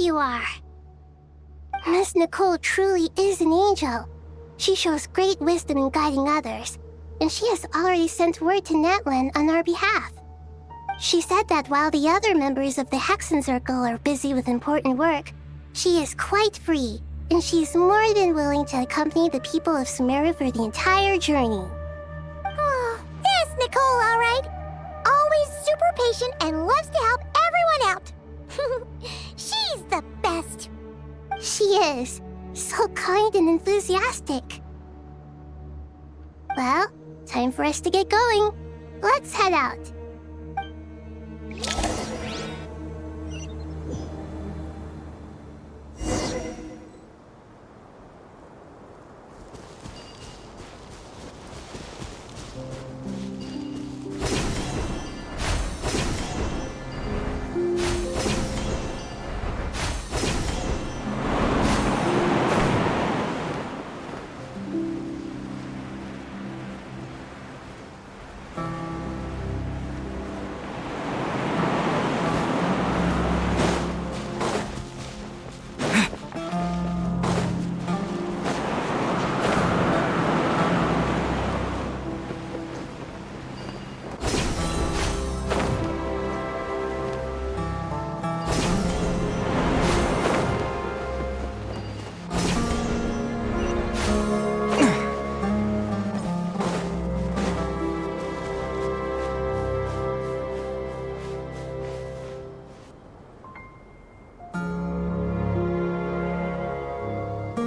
you are! Miss Nicole truly is an angel. She shows great wisdom in guiding others, and she has already sent word to Natlan on our behalf. She said that while the other members of the Hexen Circle are busy with important work, she is quite free, and she's more than willing to accompany the people of Sumeru for the entire journey. Oh, there's Nicole, all right. Always super patient and loves to help everyone out. She's the best. She is. So kind and enthusiastic. Well, time for us to get going. Let's head out.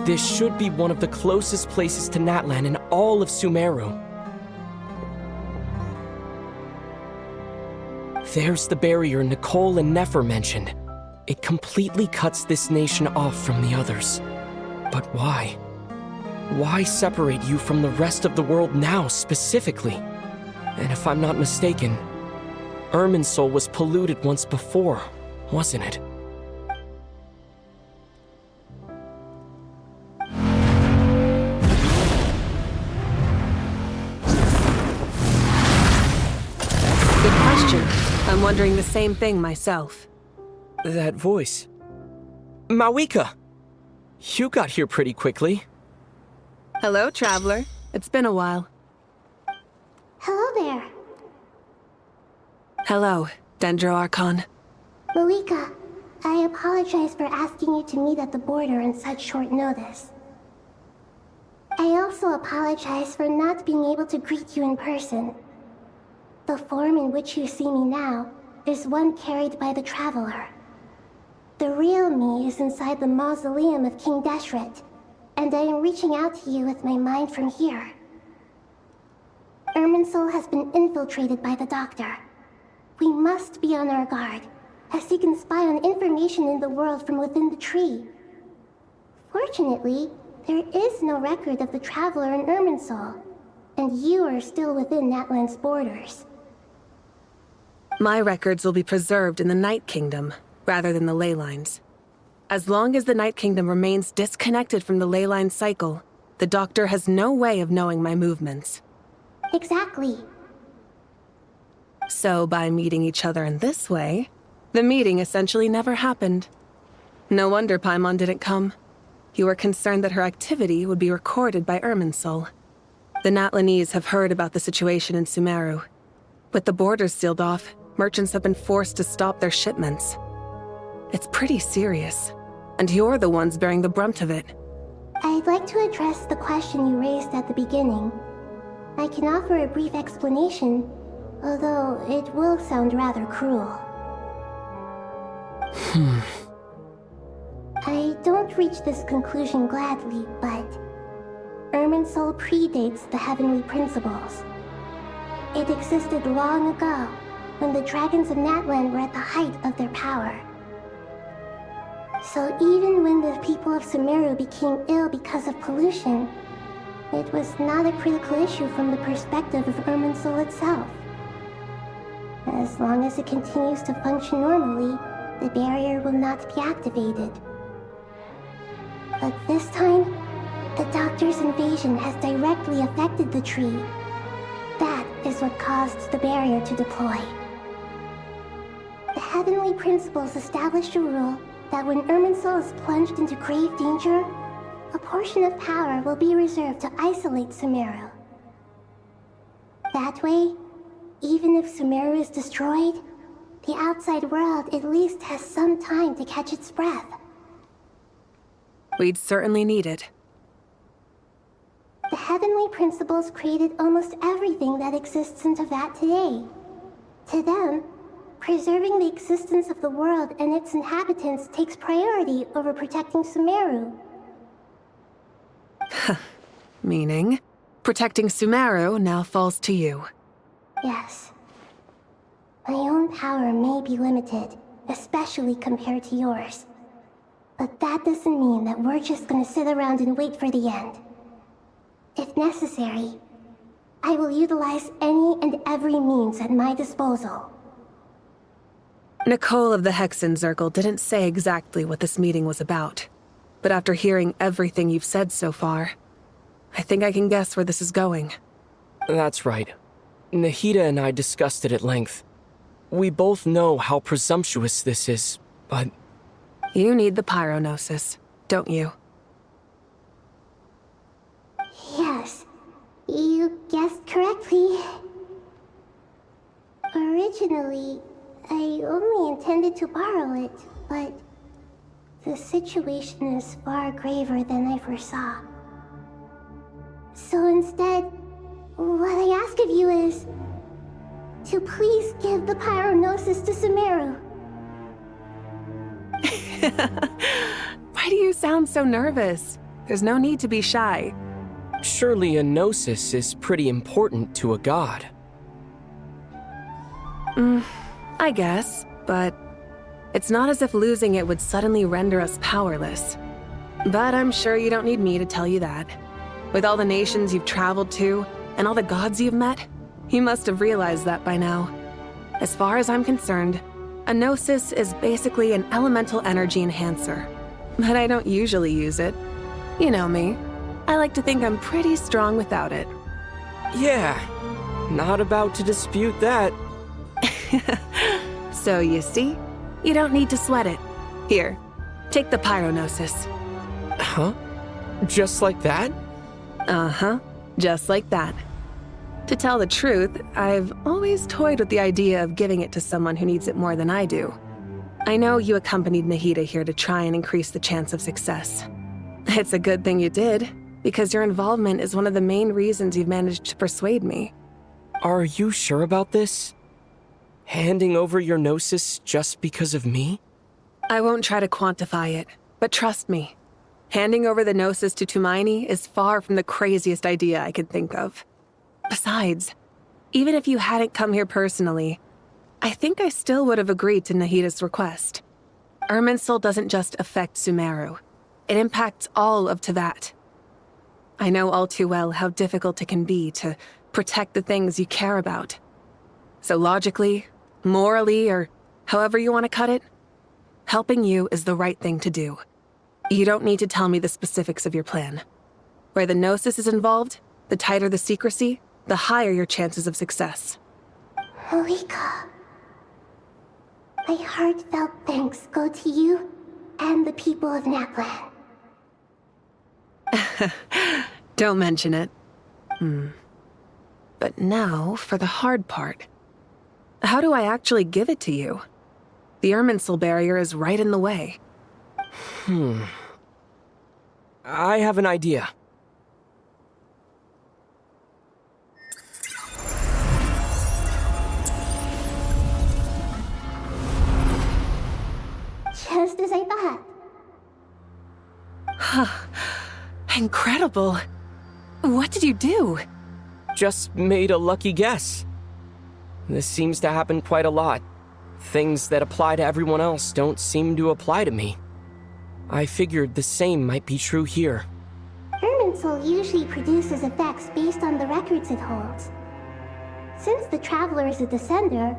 This should be one of the closest places to Natlan in all of Sumeru. There's the barrier Nicole and Nefer mentioned. It completely cuts this nation off from the others. But why? Why separate you from the rest of the world now, specifically? And if I'm not mistaken, Irminsul was polluted once before, wasn't it? I'm wondering the same thing myself. That voice. Mavuika! You got here pretty quickly. Hello, traveler. It's been a while. Hello there. Hello, Dendro Archon. Mavuika, I apologize for asking you to meet at the border on such short notice. I also apologize for not being able to greet you in person. The form in which you see me now is one carried by the Traveler. The real me is inside the mausoleum of King Deshret, and I am reaching out to you with my mind from here. Irminsul has been infiltrated by the Doctor. We must be on our guard, as he can spy on information in the world from within the tree. Fortunately, there is no record of the Traveler in Irminsul, and you are still within Natlan's borders. My records will be preserved in the Night Kingdom, rather than the ley lines. As long as the Night Kingdom remains disconnected from the ley line cycle, the Doctor has no way of knowing my movements. Exactly. So by meeting each other in this way, the meeting essentially never happened. No wonder Paimon didn't come. You were concerned that her activity would be recorded by Irminsul. The Natlanese have heard about the situation in Sumeru. With the borders sealed off, merchants have been forced to stop their shipments. It's pretty serious, and you're the ones bearing the brunt of it. I'd like to address the question you raised at the beginning. I can offer a brief explanation, although it will sound rather cruel. I don't reach this conclusion gladly, but Irminsul predates the heavenly principles. It existed long ago, when the dragons of Natlan were at the height of their power. So even when the people of Sumeru became ill because of pollution, it was not a critical issue from the perspective of Irminsul itself. As long as it continues to function normally, the barrier will not be activated. But this time, the Doctor's invasion has directly affected the tree. That is what caused the barrier to deploy. The heavenly principles established a rule that when Irminsul is plunged into grave danger, a portion of power will be reserved to isolate Sumeru. That way, even if Sumeru is destroyed, the outside world at least has some time to catch its breath. We'd certainly need it. The heavenly principles created almost everything that exists in Teyvat today. To them, preserving the existence of the world and its inhabitants takes priority over protecting Sumeru. Meaning, protecting Sumeru now falls to you. Yes. My own power may be limited, especially compared to yours. But that doesn't mean that we're just gonna sit around and wait for the end. If necessary, I will utilize any and every means at my disposal. Nicole of the Hexen Circle didn't say exactly what this meeting was about. But after hearing everything you've said so far, I think I can guess where this is going. That's right. Nahida and I discussed it at length. We both know how presumptuous this is, but... You need the Pyronosis, don't you? Yes, you guessed correctly. Originally, I only intended to borrow it, but the situation is far graver than I foresaw. So instead, what I ask of you is to please give the Pyronosis to Sumeru. Why do you sound so nervous? There's no need to be shy. Surely a gnosis is pretty important to a god. I guess, but it's not as if losing it would suddenly render us powerless. But I'm sure you don't need me to tell you that. With all the nations you've traveled to, and all the gods you've met, you must have realized that by now. As far as I'm concerned, a gnosis is basically an elemental energy enhancer. But I don't usually use it. You know me. I like to think I'm pretty strong without it. Yeah, not about to dispute that. So you see, you don't need to sweat it. Here, take the Pyronosis. Huh? Just like that? Uh-huh, just like that. To tell the truth, I've always toyed with the idea of giving it to someone who needs it more than I do. I know you accompanied Nahida here to try and increase the chance of success. It's a good thing you did, because your involvement is one of the main reasons you've managed to persuade me. Are you sure about this? Handing over your gnosis just because of me? I won't try to quantify it, but trust me. Handing over the gnosis to Tumaini is far from the craziest idea I could think of. Besides, even if you hadn't come here personally, I think I still would have agreed to Nahida's request. Irminsul doesn't just affect Sumeru. It impacts all of Teyvat. I know all too well how difficult it can be to protect the things you care about. So logically, morally, or however you want to cut it, helping you is the right thing to do. You don't need to tell me the specifics of your plan. Where the gnosis is involved, the tighter the secrecy, the higher your chances of success. Mavuika, my heartfelt thanks go to you and the people of Naplan. Don't mention it. But now for the hard part. How do I actually give it to you? The Irminsul barrier is right in the way. I have an idea. Just as I thought. Incredible. What did you do? Just made a lucky guess. This seems to happen quite a lot. Things that apply to everyone else don't seem to apply to me. I figured the same might be true here. Irminsul usually produces effects based on the records it holds. Since the Traveler is a Descender,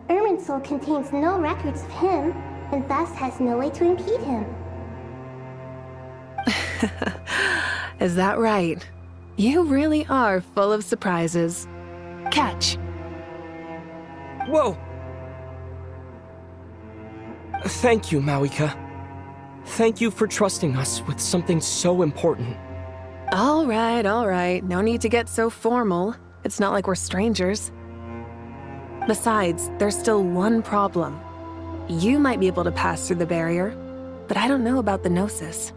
Irminsul contains no records of him, and thus has no way to impede him. Is that right? You really are full of surprises. Catch. Whoa! Thank you, Mavuika. Thank you for trusting us with something so important. All right. No need to get so formal. It's not like we're strangers. Besides, there's still one problem. You might be able to pass through the barrier, but I don't know about the Gnosis.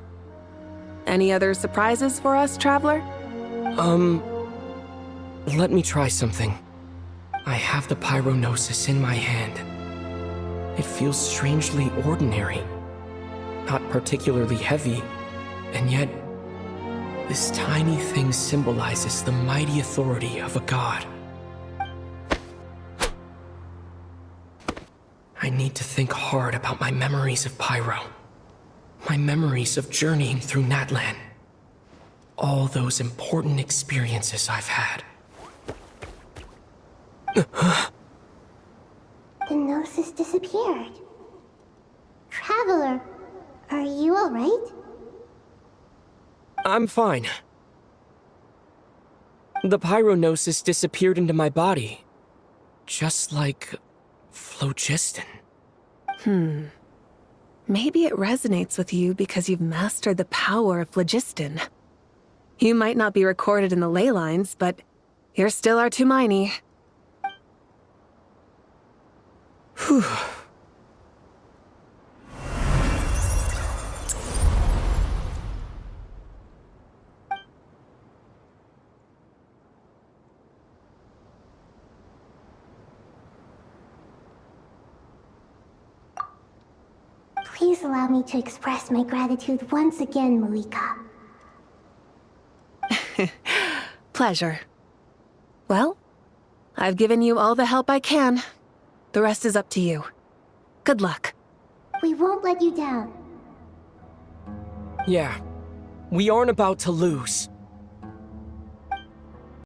Any other surprises for us, Traveler? Let me try something. I have the Pyronosis in my hand. It feels strangely ordinary. Not particularly heavy, and yet, this tiny thing symbolizes the mighty authority of a god. I need to think hard about my memories of Pyro. My memories of journeying through Natlan. All those important experiences I've had. The Gnosis disappeared. Traveler, are you alright? I'm fine. The Pyronosis disappeared into my body. Just like phlogiston. Maybe it resonates with you because you've mastered the power of phlogiston. You might not be recorded in the ley lines, but you're still our Tumini. Whew. Please allow me to express my gratitude once again, Mavuika. Pleasure. Well, I've given you all the help I can. The rest is up to you. Good luck. We won't let you down. Yeah, we aren't about to lose.